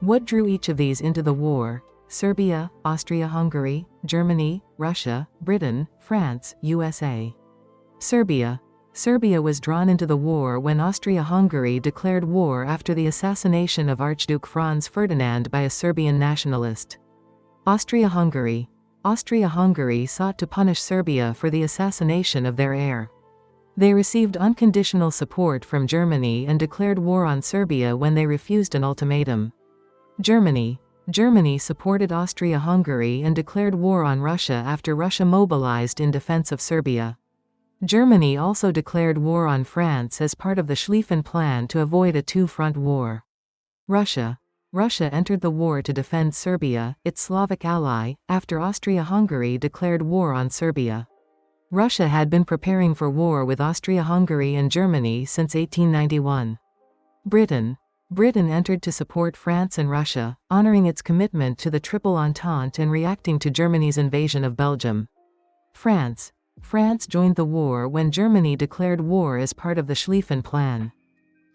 What drew each of these into the war? Serbia, Austria-Hungary, Germany, Russia, Britain, France, USA. Serbia. Serbia was drawn into the war when Austria-Hungary declared war after the assassination of Archduke Franz Ferdinand by a Serbian nationalist. Austria-Hungary. Austria-Hungary sought to punish Serbia for the assassination of their heir. They received unconditional support from Germany and declared war on Serbia when they refused an ultimatum. Germany. Germany supported Austria-Hungary and declared war on Russia after Russia mobilized in defense of Serbia. Germany also declared war on France as part of the Schlieffen Plan to avoid a two-front war. Russia. Russia entered the war to defend Serbia, its Slavic ally, after Austria-Hungary declared war on Serbia. Russia had been preparing for war with Austria-Hungary and Germany since 1891. Britain. Britain entered to support France and Russia, honoring its commitment to the Triple Entente and reacting to Germany's invasion of Belgium. France. France joined the war when Germany declared war as part of the Schlieffen Plan.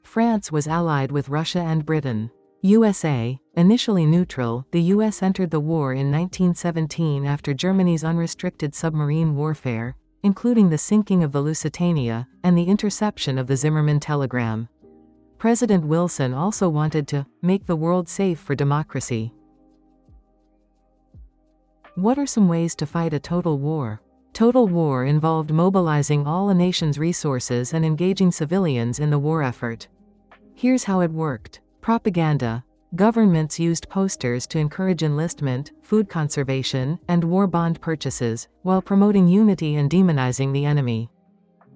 France was allied with Russia and Britain. USA. Initially neutral, the US entered the war in 1917 after Germany's unrestricted submarine warfare, including the sinking of the Lusitania, and the interception of the Zimmermann telegram. President Wilson also wanted to make the world safe for democracy. What are some ways to fight a total war? Total war involved mobilizing all a nation's resources and engaging civilians in the war effort. Here's how it worked. Propaganda. Governments used posters to encourage enlistment, food conservation, and war bond purchases, while promoting unity and demonizing the enemy.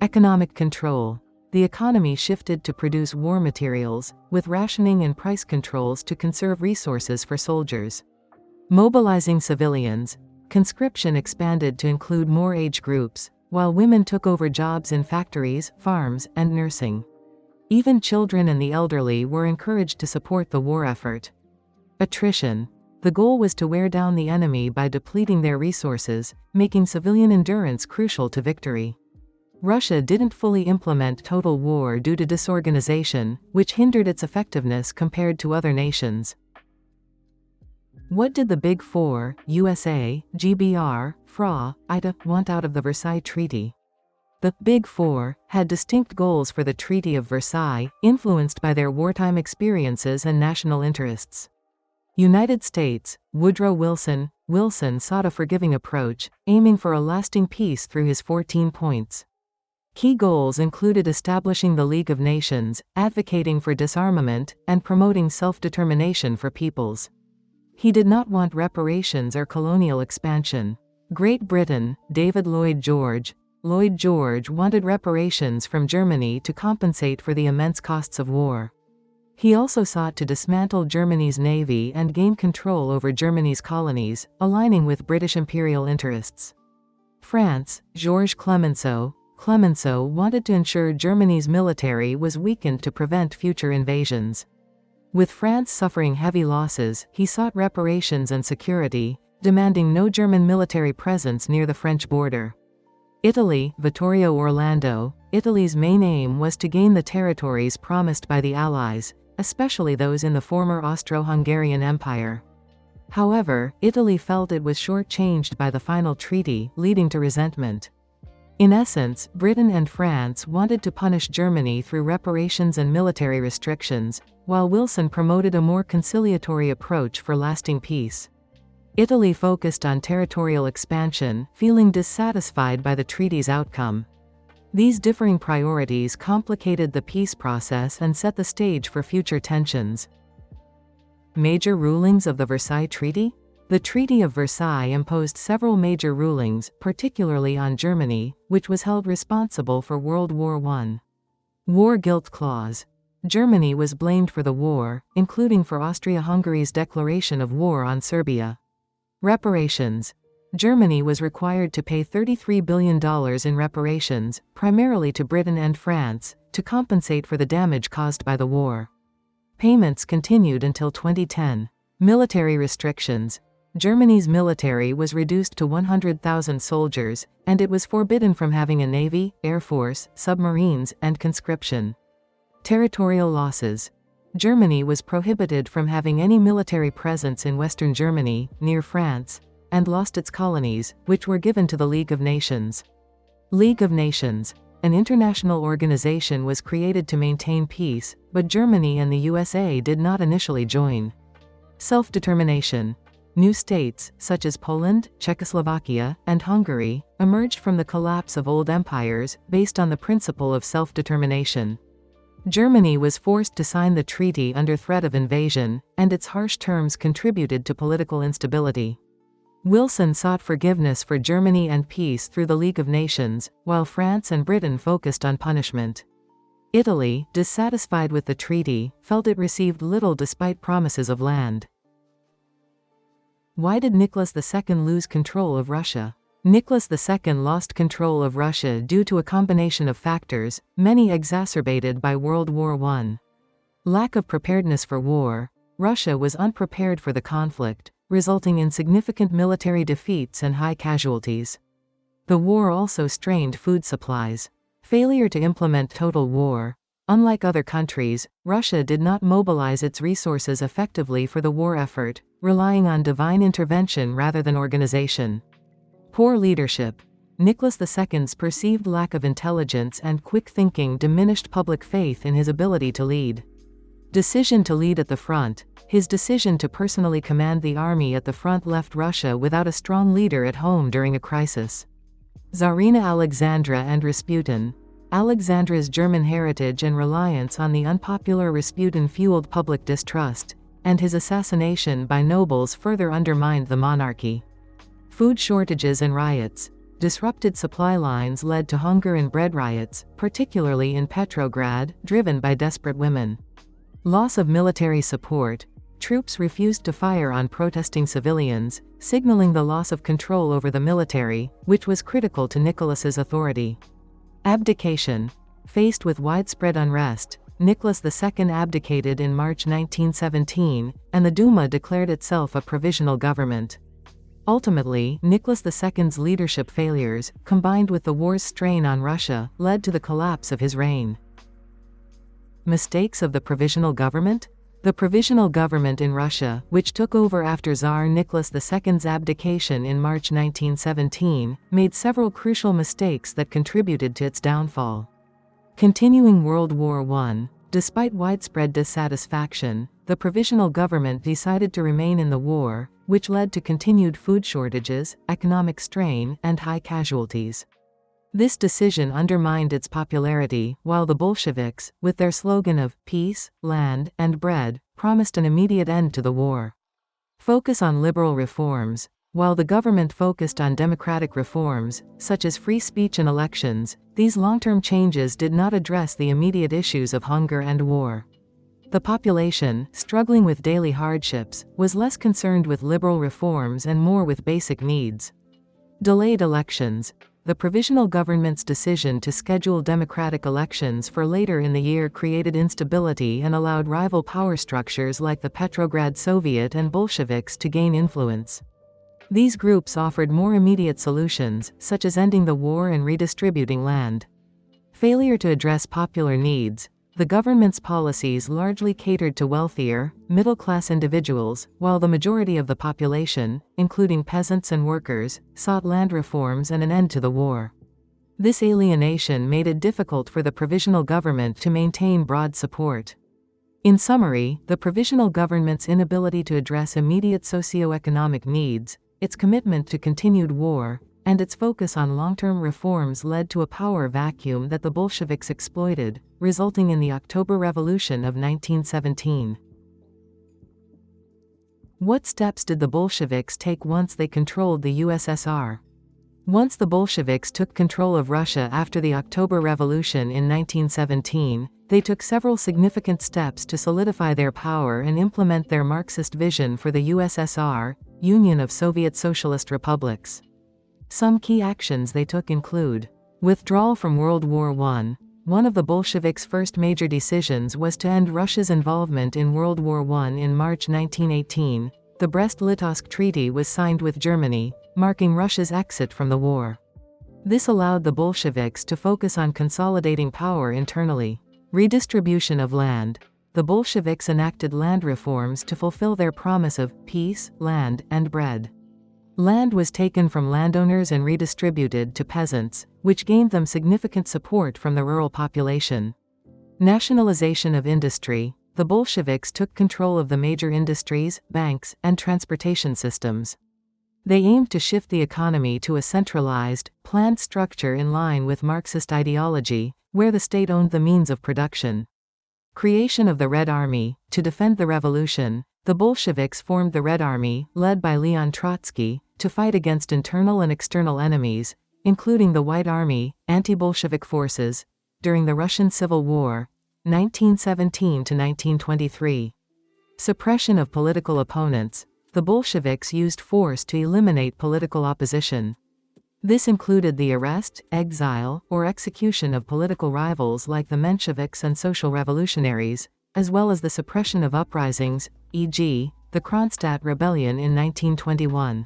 Economic control. The economy shifted to produce war materials, with rationing and price controls to conserve resources for soldiers. Mobilizing civilians. Conscription expanded to include more age groups, while women took over jobs in factories, farms, and nursing. Even children and the elderly were encouraged to support the war effort. Attrition. The goal was to wear down the enemy by depleting their resources, making civilian endurance crucial to victory. Russia didn't fully implement total war due to disorganization, which hindered its effectiveness compared to other nations. What did the Big Four, USA, GBR, FRA, ITA, want out of the Versailles Treaty? The Big Four had distinct goals for the Treaty of Versailles, influenced by their wartime experiences and national interests. United States. Woodrow Wilson. Wilson sought a forgiving approach, aiming for a lasting peace through his 14 points. Key goals included establishing the League of Nations, advocating for disarmament, and promoting self-determination for peoples. He did not want reparations or colonial expansion. Great Britain. David Lloyd George. Lloyd George wanted reparations from Germany to compensate for the immense costs of war. He also sought to dismantle Germany's navy and gain control over Germany's colonies, aligning with British imperial interests. France. Georges Clemenceau. Clemenceau wanted to ensure Germany's military was weakened to prevent future invasions. With France suffering heavy losses, he sought reparations and security, demanding no German military presence near the French border. Italy. Vittorio Orlando. Italy's main aim was to gain the territories promised by the Allies, especially those in the former Austro-Hungarian Empire. However, Italy felt it was shortchanged by the final treaty, leading to resentment. In essence, Britain and France wanted to punish Germany through reparations and military restrictions, while Wilson promoted a more conciliatory approach for lasting peace. Italy focused on territorial expansion, feeling dissatisfied by the treaty's outcome. These differing priorities complicated the peace process and set the stage for future tensions. Major rulings of the Versailles Treaty? The Treaty of Versailles imposed several major rulings, particularly on Germany, which was held responsible for World War I. War Guilt Clause. Germany was blamed for the war, including for Austria-Hungary's declaration of war on Serbia. Reparations. Germany was required to pay $33 billion in reparations, primarily to Britain and France, to compensate for the damage caused by the war. Payments continued until 2010. Military restrictions. Germany's military was reduced to 100,000 soldiers, and it was forbidden from having a navy, air force, submarines, and conscription. Territorial losses. Germany was prohibited from having any military presence in Western Germany, near France, and lost its colonies, which were given to the League of Nations. League of Nations. An international organization was created to maintain peace, but Germany and the USA did not initially join. Self-determination. New states, such as Poland, Czechoslovakia, and Hungary, emerged from the collapse of old empires, based on the principle of self-determination. Germany was forced to sign the treaty under threat of invasion, and its harsh terms contributed to political instability. Wilson sought forgiveness for Germany and peace through the League of Nations, while France and Britain focused on punishment. Italy, dissatisfied with the treaty, felt it received little despite promises of land. Why did Nicholas II lose control of Russia? Nicholas II lost control of Russia due to a combination of factors, many exacerbated by World War I. Lack of preparedness for war. Russia was unprepared for the conflict, resulting in significant military defeats and high casualties. The war also strained food supplies. Failure to implement total war. Unlike other countries, Russia did not mobilize its resources effectively for the war effort, relying on divine intervention rather than organization. Poor leadership. Nicholas II's perceived lack of intelligence and quick thinking diminished public faith in his ability to lead. Decision to lead at the front. His decision to personally command the army at the front left Russia without a strong leader at home during a crisis. Tsarina Alexandra and Rasputin. Alexandra's German heritage and reliance on the unpopular Rasputin fueled public distrust, and his assassination by nobles further undermined the monarchy. Food shortages and riots. Disrupted supply lines led to hunger and bread riots, particularly in Petrograd, driven by desperate women. Loss of military support. Troops refused to fire on protesting civilians, signaling the loss of control over the military, which was critical to Nicholas's authority. Abdication. Faced with widespread unrest, Nicholas II abdicated in March 1917, and the Duma declared itself a provisional government. Ultimately, Nicholas II's leadership failures, combined with the war's strain on Russia, led to the collapse of his reign. Mistakes of the provisional government? The provisional government in Russia, which took over after Tsar Nicholas II's abdication in March 1917, made several crucial mistakes that contributed to its downfall. Continuing World War I. Despite widespread dissatisfaction, the provisional government decided to remain in the war, which led to continued food shortages, economic strain, and high casualties. This decision undermined its popularity, while the Bolsheviks, with their slogan of peace, land, and bread, promised an immediate end to the war. Focus on liberal reforms. While the government focused on democratic reforms, such as free speech and elections, these long-term changes did not address the immediate issues of hunger and war. The population, struggling with daily hardships, was less concerned with liberal reforms and more with basic needs. Delayed elections. The provisional government's decision to schedule democratic elections for later in the year created instability and allowed rival power structures like the Petrograd Soviet and Bolsheviks to gain influence. These groups offered more immediate solutions, such as ending the war and redistributing land. Failure to address popular needs. The government's policies largely catered to wealthier, middle-class individuals, while the majority of the population, including peasants and workers, sought land reforms and an end to the war. This alienation made it difficult for the provisional government to maintain broad support. In summary, the provisional government's inability to address immediate socio-economic needs, its commitment to continued war, and its focus on long-term reforms led to a power vacuum that the Bolsheviks exploited, resulting in the October Revolution of 1917. What steps did the Bolsheviks take once they controlled the USSR? Once the Bolsheviks took control of Russia after the October Revolution in 1917, they took several significant steps to solidify their power and implement their Marxist vision for the USSR, Union of Soviet Socialist Republics. Some key actions they took include withdrawal from World War I. One of the Bolsheviks' first major decisions was to end Russia's involvement in World War I in March 1918. The Brest-Litovsk Treaty was signed with Germany, marking Russia's exit from the war. This allowed the Bolsheviks to focus on consolidating power internally. Redistribution of land. the Bolsheviks enacted land reforms to fulfill their promise of peace, land, and bread. Land was taken from landowners and redistributed to peasants, which gained them significant support from the rural population. Nationalization of industry. The Bolsheviks took control of the major industries, banks, and transportation systems. They aimed to shift the economy to a centralized, planned structure in line with Marxist ideology, where the state owned the means of production. Creation of the Red Army. To defend the revolution, the Bolsheviks formed the Red Army, led by Leon Trotsky, to fight against internal and external enemies, including the White Army, anti-Bolshevik forces, during the Russian Civil War, 1917 to 1923. Suppression of political opponents. The Bolsheviks used force to eliminate political opposition. This included the arrest, exile, or execution of political rivals like the Mensheviks and social revolutionaries, as well as the suppression of uprisings, e.g., the Kronstadt Rebellion in 1921.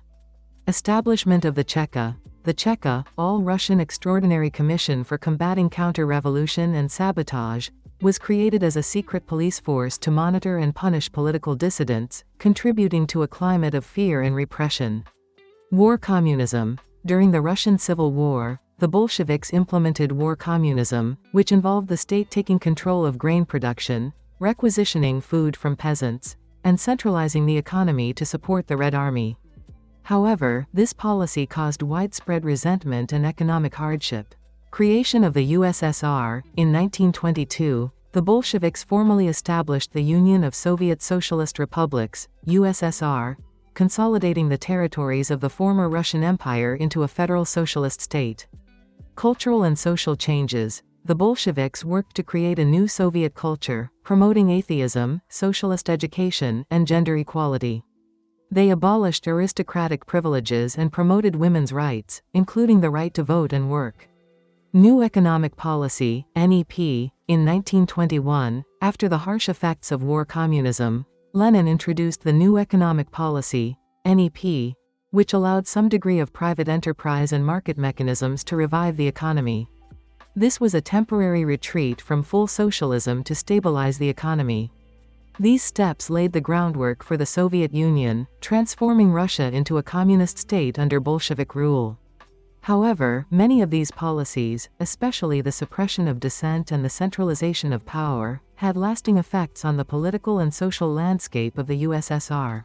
Establishment of the Cheka. The Cheka, All-Russian Extraordinary Commission for Combating Counter-Revolution and Sabotage, was created as a secret police force to monitor and punish political dissidents, contributing to a climate of fear and repression. War communism. During the Russian Civil War, the Bolsheviks implemented war communism, which involved the state taking control of grain production, requisitioning food from peasants, and centralizing the economy to support the Red Army. However, this policy caused widespread resentment and economic hardship. Creation of the USSR. In 1922, the Bolsheviks formally established the Union of Soviet Socialist Republics, USSR, consolidating the territories of the former Russian Empire into a federal socialist state. Cultural and social changes. The Bolsheviks worked to create a new Soviet culture, promoting atheism, socialist education, and gender equality. They abolished aristocratic privileges and promoted women's rights, including the right to vote and work. New Economic Policy, NEP. In 1921, after the harsh effects of war communism, Lenin introduced the New Economic Policy, NEP, which allowed some degree of private enterprise and market mechanisms to revive the economy. This was a temporary retreat from full socialism to stabilize the economy. These steps laid the groundwork for the Soviet Union, transforming Russia into a communist state under Bolshevik rule. However, many of these policies, especially the suppression of dissent and the centralization of power, had lasting effects on the political and social landscape of the USSR.